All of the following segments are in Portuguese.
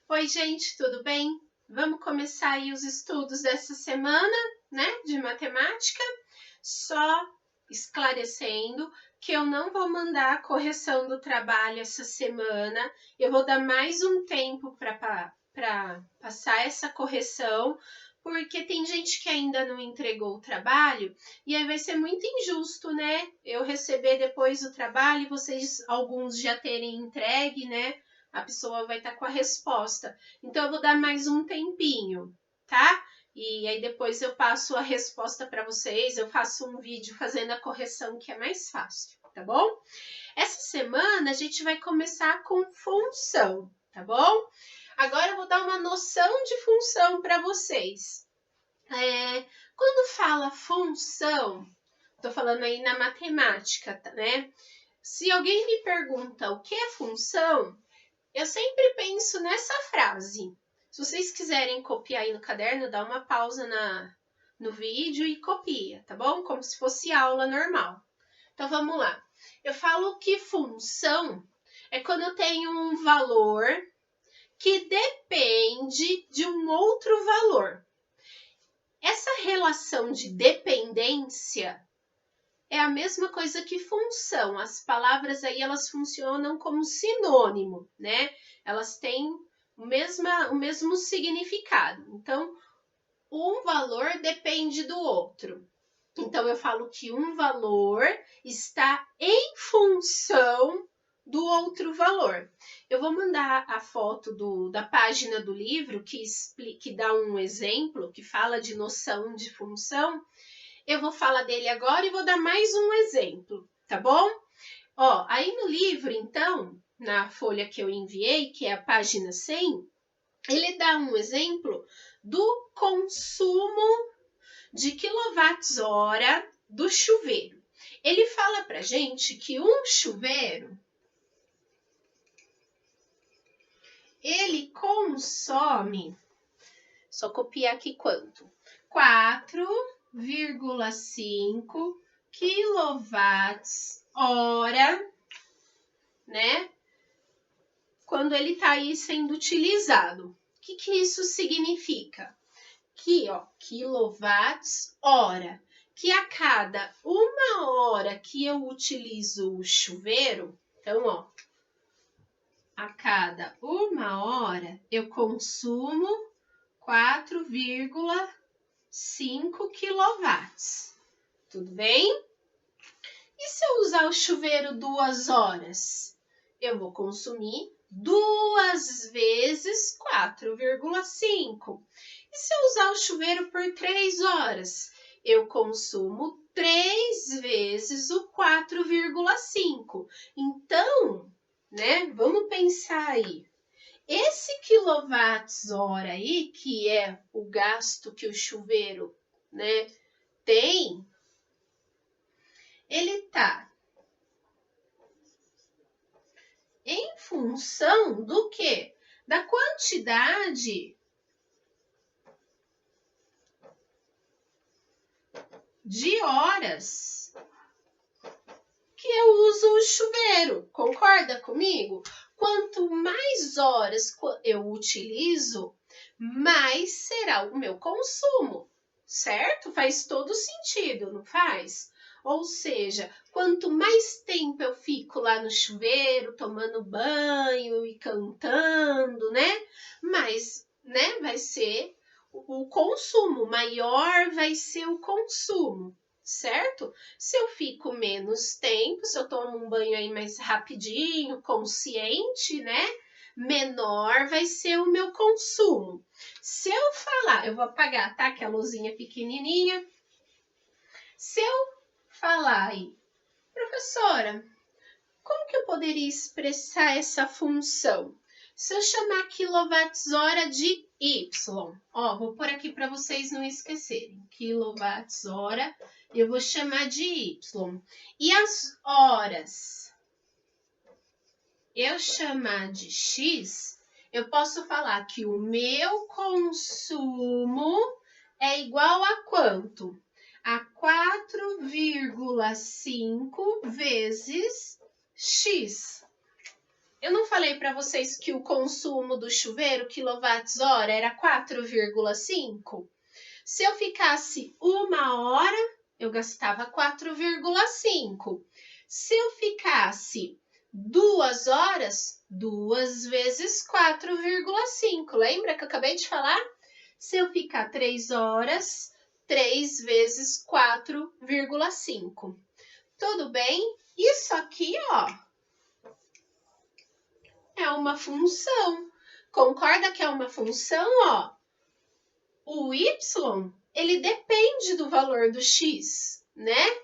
Oi, gente, tudo bem? Vamos começar aí os estudos dessa semana, né, de matemática. Só esclarecendo que eu não vou mandar a correção do trabalho essa semana. Eu vou dar mais um tempo para passar essa correção, porque tem gente que ainda não entregou o trabalho e aí vai ser muito injusto, né? Eu receber depois o trabalho e vocês, alguns já terem entregue, né? A pessoa vai estar com a resposta. Então, eu vou dar mais um tempinho, tá? E aí depois eu passo a resposta para vocês, eu faço um vídeo fazendo a correção que é mais fácil, tá bom? Essa semana a gente vai começar com função, tá bom? Agora eu vou dar uma noção de função para vocês. Quando fala função, tô falando aí na matemática, né? Se alguém me pergunta o que é função, eu sempre penso nessa frase. Se vocês quiserem copiar aí no caderno, dá uma pausa no vídeo e copia, tá bom? Como se fosse aula normal. Então vamos lá. Eu falo que função é quando eu tenho um valor que depende de um outro valor. Essa relação de dependência é a mesma coisa que função. As palavras aí, elas funcionam como sinônimo, né? Elas têm o mesmo significado. Então, um valor depende do outro. Então, eu falo que um valor está em função do outro valor. Eu vou mandar a foto da página do livro que dá um exemplo, que fala de noção de função. Eu vou falar dele agora e vou dar mais um exemplo, tá bom? Ó, aí no livro, então, na folha que eu enviei, que é a página 100, ele dá um exemplo do consumo de quilowatts-hora do chuveiro. Ele fala pra gente que um chuveiro, ele consome, só copiar aqui quanto? 4,5 quilowatts-hora, né? Quando ele está aí sendo utilizado. O que isso significa? Que, ó, quilowatts-hora, que a cada 1 hora que eu utilizo o chuveiro, então, ó, a cada 1 hora eu consumo 4,5 quilowatts. Tudo bem? E se eu usar o chuveiro 2 horas? Eu vou consumir 2 vezes 4,5. E se eu usar o chuveiro por 3 horas? Eu consumo 3 vezes o 4,5. Então, né, vamos pensar aí. Esse quilowatts-hora aí, que é o gasto que o chuveiro, né, tem, ele tá em função do quê? Da quantidade de horas que eu uso o chuveiro. Concorda comigo? Quanto mais horas eu utilizo, mais será o meu consumo, certo? Faz todo sentido, não faz? Ou seja, quanto mais tempo eu fico lá no chuveiro, tomando banho e cantando, né? Mais, né, vai ser o consumo, maior vai ser o consumo, certo? Se eu fico menos tempo, se eu tomo um banho aí mais rapidinho, consciente, né? Menor vai ser o meu consumo. Se eu falar, eu vou apagar, tá? Que a luzinha pequenininha. Se eu falar aí, professora, como que eu poderia expressar essa função? Se eu chamar quilowatts-hora de Y, ó, vou pôr aqui para vocês não esquecerem. Quilowatts-hora, eu vou chamar de Y. E as horas, eu chamar de X, eu posso falar que o meu consumo é igual a quanto? A 4,5 vezes X. Eu não falei para vocês que o consumo do chuveiro, quilowatts-hora, era 4,5? Se eu ficasse 1 hora, eu gastava 4,5. Se eu ficasse 2 horas, 2 vezes 4,5. Lembra que eu acabei de falar? Se eu ficar 3 horas, 3 vezes 4,5. Tudo bem? Isso aqui, ó, é uma função. Concorda que é uma função, ó? O y, ele depende do valor do x, né?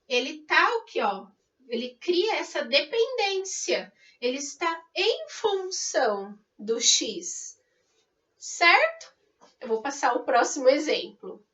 Ele tá aqui, ó. Ele cria essa dependência. Ele está em função do x, certo? Eu vou passar o próximo exemplo.